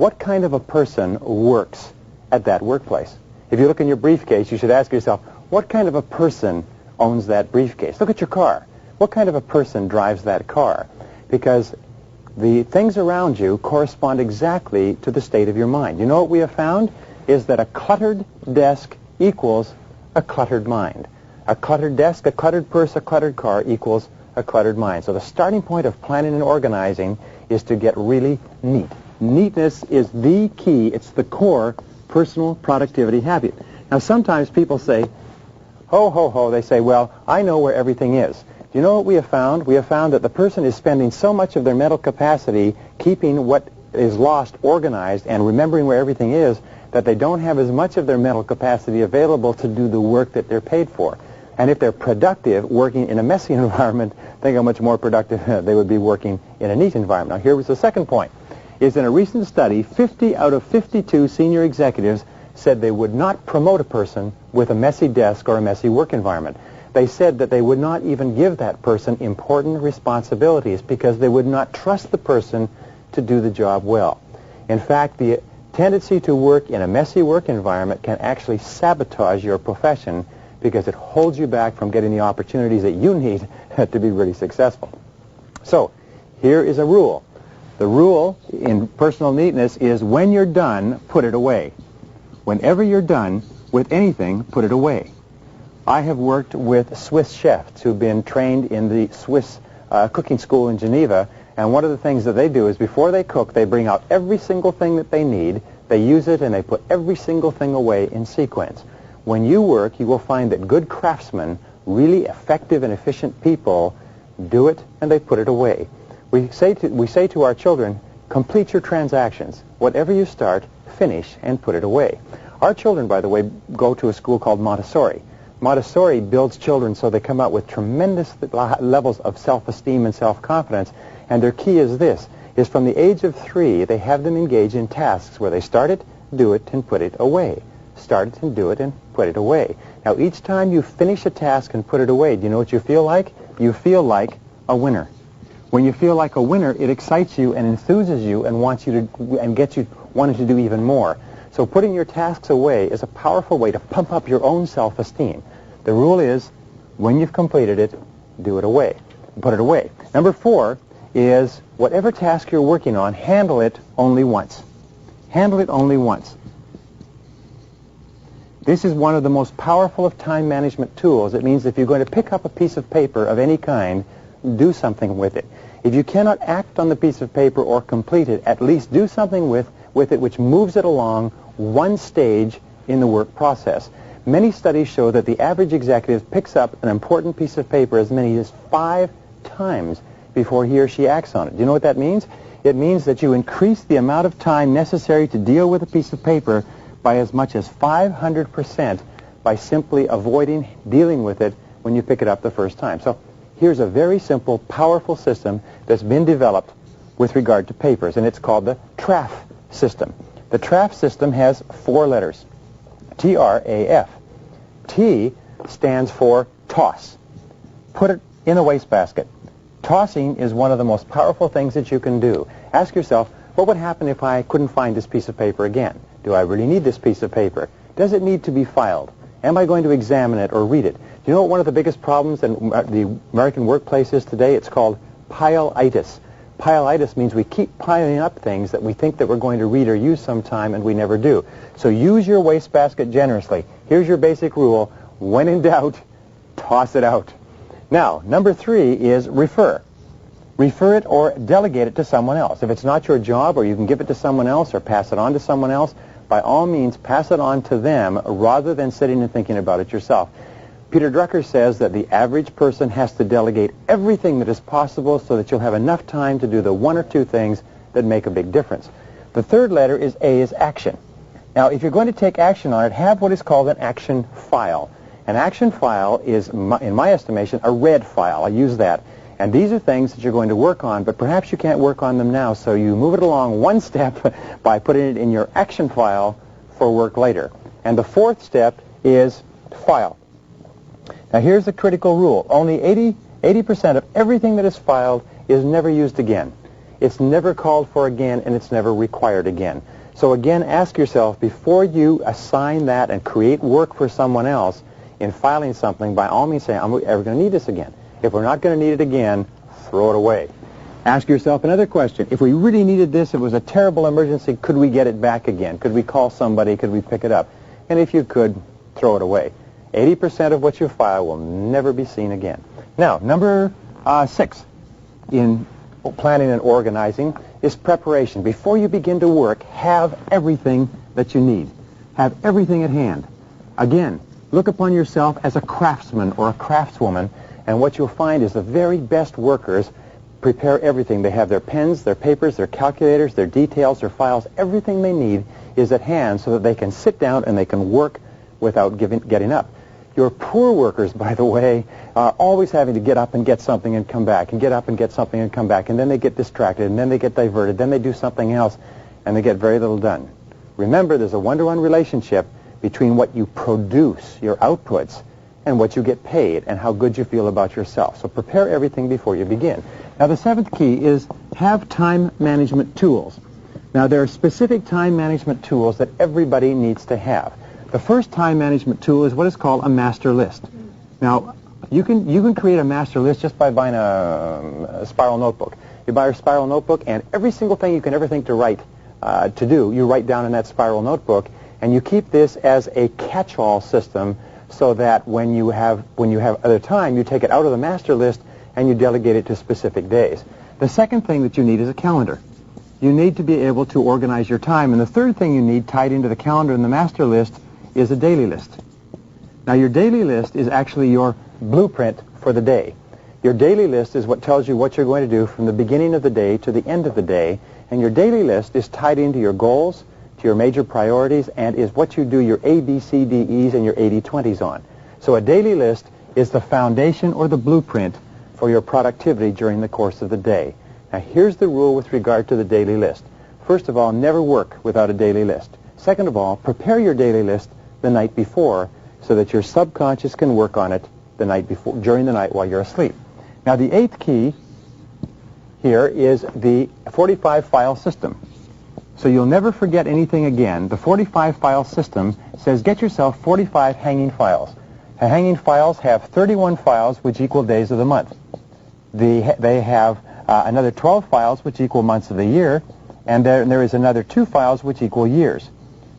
what kind of a person works at that workplace? If you look in your briefcase, you should ask yourself, what kind of a person owns that briefcase? Look at your car. What kind of a person drives that car? Because the things around you correspond exactly to the state of your mind. You know what we have found is that a cluttered desk equals a cluttered mind. A cluttered desk, a cluttered purse, a cluttered car equals a cluttered mind. So the starting point of planning and organizing is to get really neat. Neatness is the key. It's the core personal productivity habit. Now sometimes people say, ho, ho, ho. They say, well, I know where everything is. Do you know what we have found? We have found that the person is spending so much of their mental capacity keeping what is lost organized and remembering where everything is that they don't have as much of their mental capacity available to do the work that they're paid for. And if they're productive working in a messy environment, think how much more productive they would be working in a neat environment. Now here was the second point, is in a recent study, 50 out of 52 senior executives said they would not promote a person with a messy desk or a messy work environment. They said that they would not even give that person important responsibilities because they would not trust the person to do the job well. In fact, the tendency to work in a messy work environment can actually sabotage your profession because it holds you back from getting the opportunities that you need to be really successful. So, here is a rule. The rule in personal neatness is when you're done, put it away. Whenever you're done with anything, put it away. I have worked with Swiss chefs who've been trained in the Swiss cooking school in Geneva, and one of the things that they do is before they cook, they bring out every single thing that they need, they use it, and they put every single thing away in sequence. When you work, you will find that good craftsmen, really effective and efficient people, do it and they put it away. We say to our children, complete your transactions. Whatever you start, finish and put it away. Our children, by the way, go to a school called Montessori. Montessori builds children so they come out with tremendous levels of self-esteem and self-confidence, and their key is this, is from the age of 3, they have them engage in tasks where they start it, do it, and put it away. Start it and do it and put it away. Now, each time you finish a task and put it away, do you know what you feel like? You feel like a winner. When you feel like a winner, it excites you and enthuses you and wants you to and gets you wanting to do even more. So putting your tasks away is a powerful way to pump up your own self-esteem. The rule is, when you've completed it, do it away. Put it away. Number 4 is, whatever task you're working on, handle it only once. Handle it only once. This is one of the most powerful of time management tools. It means if you're going to pick up a piece of paper of any kind, do something with it. If you cannot act on the piece of paper or complete it, at least do something with it which moves it along one stage in the work process. Many studies show that the average executive picks up an important piece of paper as many as 5 times before he or she acts on it. Do you know what that means? It means that you increase the amount of time necessary to deal with a piece of paper by as much as 500% by simply avoiding dealing with it when you pick it up the first time. So here's a very simple, powerful system that's been developed with regard to papers, and it's called the TRAF system. The TRAF system has 4 letters, T-R-A-F. T stands for toss. Put it in a wastebasket. Tossing is one of the most powerful things that you can do. Ask yourself, what would happen if I couldn't find this piece of paper again? Do I really need this piece of paper? Does it need to be filed? Am I going to examine it or read it? Do you know what one of the biggest problems in the American workplace is today? It's called pile-itis. Pile-itis means we keep piling up things that we think that we're going to read or use sometime and we never do. So use your wastebasket generously. Here's your basic rule. When in doubt, toss it out. Now, number 3 is refer. Refer it or delegate it to someone else. If it's not your job, or you can give it to someone else or pass it on to someone else, by all means pass it on to them rather than sitting and thinking about it yourself. Peter Drucker says that the average person has to delegate everything that is possible so that you'll have enough time to do the 1 or 2 things that make a big difference. The 3rd letter is A, is action. Now, if you're going to take action on it, have what is called an action file. An action file is, in my estimation, a red file. I use that. And these are things that you're going to work on, but perhaps you can't work on them now, so you move it along one step by putting it in your action file for work later. And the 4th step is file. Now here's the critical rule. Only 80% of everything that is filed is never used again. It's never called for again, and it's never required again. So again, ask yourself, before you assign that and create work for someone else in filing something, by all means say, are we ever going to need this again? If we're not going to need it again, throw it away. Ask yourself another question. If we really needed this, it was a terrible emergency, could we get it back again? Could we call somebody? Could we pick it up? And if you could, throw it away. 80% of what you file will never be seen again. Now, number 6 in planning and organizing is preparation. Before you begin to work, have everything that you need. Have everything at hand. Again, look upon yourself as a craftsman or a craftswoman, and what you'll find is the very best workers prepare everything. They have their pens, their papers, their calculators, their details, their files. Everything they need is at hand so that they can sit down and they can work without getting up. Your poor workers, by the way, are always having to get up and get something and come back, and get up and get something and come back, and then they get distracted, and then they get diverted, then they do something else, and they get very little done. Remember, there's a one-to-one relationship between what you produce, your outputs, and what you get paid, and how good you feel about yourself. So prepare everything before you begin. Now, the 7th key is have time management tools. Now, there are specific time management tools that everybody needs to have. The first time management tool is what is called a master list. Now, you can create a master list just by buying a spiral notebook. You buy a spiral notebook, and every single thing you can ever think to write, you write down in that spiral notebook, and you keep this as a catch-all system so that when you have other time, you take it out of the master list and you delegate it to specific days. The second thing that you need is a calendar. You need to be able to organize your time. And the third thing you need tied into the calendar and the master list is a daily list. Now, your daily list is actually your blueprint for the day. Your daily list is what tells you what you're going to do from the beginning of the day to the end of the day. And your daily list is tied into your goals, to your major priorities, and is what you do your A, B, C, D, E's and your 80-20s on. So a daily list is the foundation or the blueprint for your productivity during the course of the day. Now, here's the rule with regard to the daily list. First of all, never work without a daily list. Second of all, prepare your daily list the night before so that your subconscious can work on it the night before, during the night while you're asleep. Now, the 8th key here is the 45-file system. So you'll never forget anything again. The 45-file system says get yourself 45 hanging files. Hanging files have 31 files, which equal days of the month. They have another 12 files, which equal months of the year, and there is another 2 files, which equal years.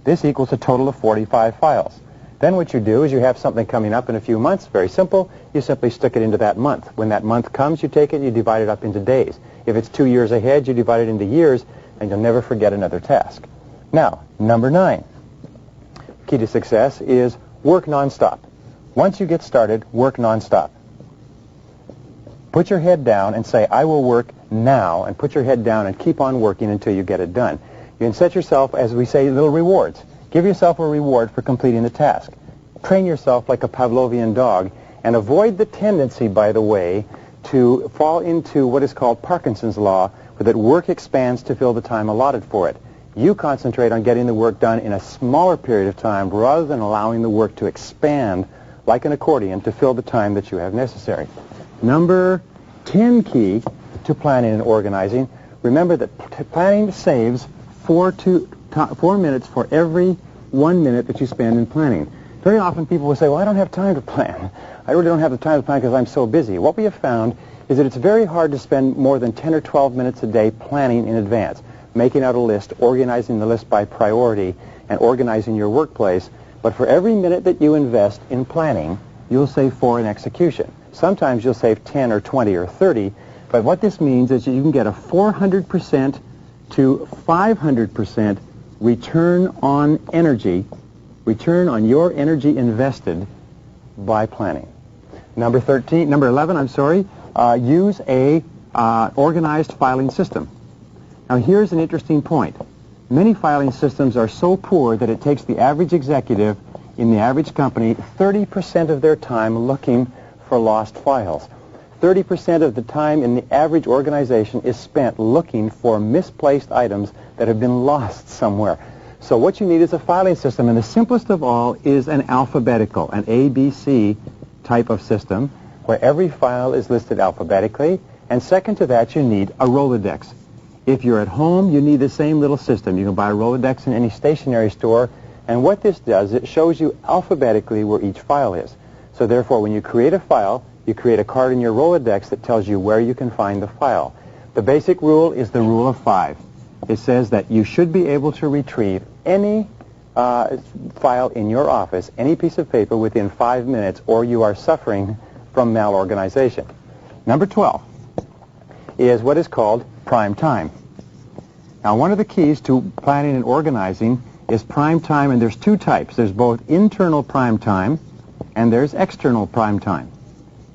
This equals a total of 45 files. Then what you do is you have something coming up in a few months, very simple. You simply stick it into that month. When that month comes, you take it and you divide it up into days. If it's 2 years ahead, you divide it into years, and you'll never forget another task. Now, number 9. Key to success is work nonstop. Once you get started, work nonstop. Put your head down and say, I will work now, and put your head down and keep on working until you get it done. You can set yourself, as we say, little rewards. Give yourself a reward for completing the task. Train yourself like a Pavlovian dog, and avoid the tendency, by the way, to fall into what is called Parkinson's law, where that work expands to fill the time allotted for it. You concentrate on getting the work done in a smaller period of time rather than allowing the work to expand like an accordion to fill the time that you have necessary. Number 10 key to planning and organizing, remember that planning saves 4 minutes for every 1 minute that you spend in planning. Very often people will say, well, I don't have time to plan. I really don't have the time to plan because I'm so busy. What we have found is that it's very hard to spend more than 10 or 12 minutes a day planning in advance, making out a list, organizing the list by priority, and organizing your workplace. But for every minute that you invest in planning, you'll save 4 in execution. Sometimes you'll save 10 or 20 or 30, but what this means is that you can get a 400% to 500% return on energy, return on your energy invested by planning. Number 11, use a organized filing system. Now, here's an interesting point. Many filing systems are so poor that it takes the average executive in the average company 30% of their time looking for lost files. 30% of the time in the average organization is spent looking for misplaced items that have been lost somewhere. So what you need is a filing system, and the simplest of all is an alphabetical, an ABC type of system, where every file is listed alphabetically, and second to that you need a Rolodex. If you're at home, you need the same little system. You can buy a Rolodex in any stationery store, and what this does, it shows you alphabetically where each file is. So therefore, when you create a file, you create a card in your Rolodex that tells you where you can find the file. The basic rule is the rule of 5. It says that you should be able to retrieve any file in your office, any piece of paper, within 5 minutes, or you are suffering from malorganization. Number 12 is what is called prime time. Now, one of the keys to planning and organizing is prime time, and there's two types. There's both internal prime time and there's external prime time.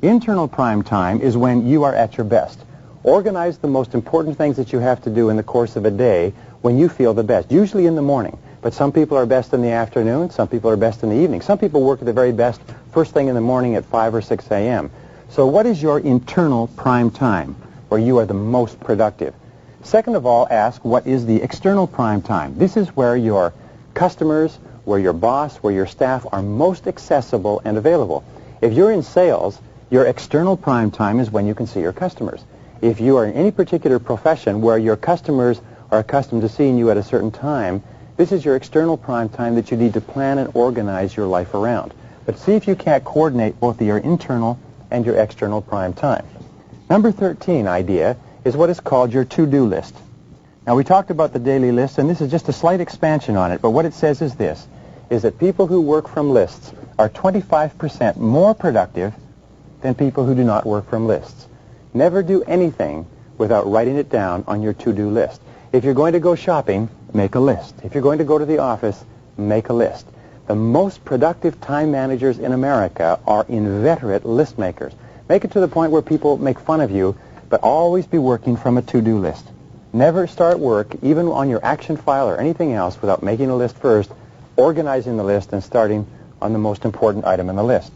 Internal prime time is when you are at your best. Organize the most important things that you have to do in the course of a day when you feel the best, usually in the morning. But some people are best in the afternoon, some people are best in the evening. Some people work at the very best first thing in the morning at 5 or 6 a.m. So what is your internal prime time where you are the most productive? Second of all, ask what is the external prime time. This is where your customers, where your boss, where your staff are most accessible and available. If you're in sales, your external prime time is when you can see your customers. If you are in any particular profession where your customers are accustomed to seeing you at a certain time, this is your external prime time that you need to plan and organize your life around. But see if you can't coordinate both your internal and your external prime time. Number 13 idea is what is called your to-do list. Now, we talked about the daily list, and this is just a slight expansion on it, but what it says is this, is that people who work from lists are 25% more productive than people who do not work from lists. Never do anything without writing it down on your to-do list. If you're going to go shopping, make a list. If you're going to go to the office, make a list. The most productive time managers in America are inveterate list makers. Make it to the point where people make fun of you, but always be working from a to-do list. Never start work, even on your action file or anything else, without making a list first, organizing the list, and starting on the most important item in the list.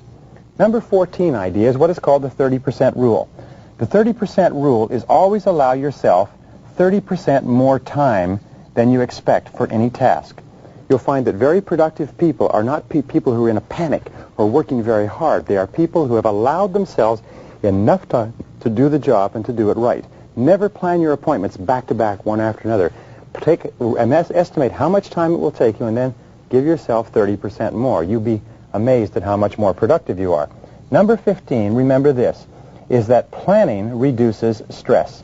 Number 14 idea is what is called the 30% rule. The 30% rule is always allow yourself 30% more time than you expect for any task. You'll find that very productive people are not people who are in a panic or working very hard. They are people who have allowed themselves enough time to do the job and to do it right. Never plan your appointments back to back, one after another. Estimate how much time it will take you, and then give yourself 30% more. You'll be amazed at how much more productive you are. Number 15, remember this, is that planning reduces stress.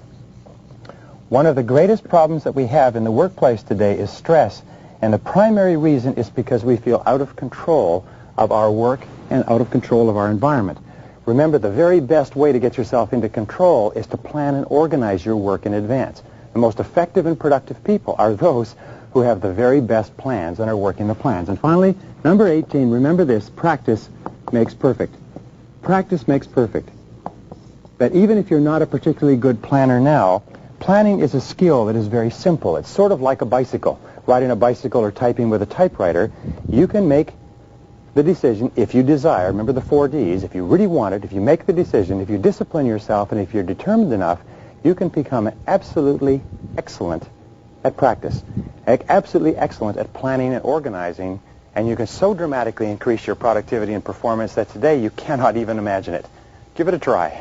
One of the greatest problems that we have in the workplace today is stress, and the primary reason is because we feel out of control of our work and out of control of our environment. Remember, the very best way to get yourself into control is to plan and organize your work in advance. The most effective and productive people are those who have the very best plans and are working the plans. And finally, number 18, remember this, practice makes perfect. Practice makes perfect. That even if you're not a particularly good planner now, planning is a skill that is very simple. It's sort of like a bicycle. Riding a bicycle or typing with a typewriter, you can make the decision if you desire. Remember the 4 Ds. If you really want it, if you make the decision, if you discipline yourself, and if you're determined enough, you can become absolutely excellent at practice, absolutely excellent at planning and organizing, and you can so dramatically increase your productivity and performance that today you cannot even imagine it. Give it a try.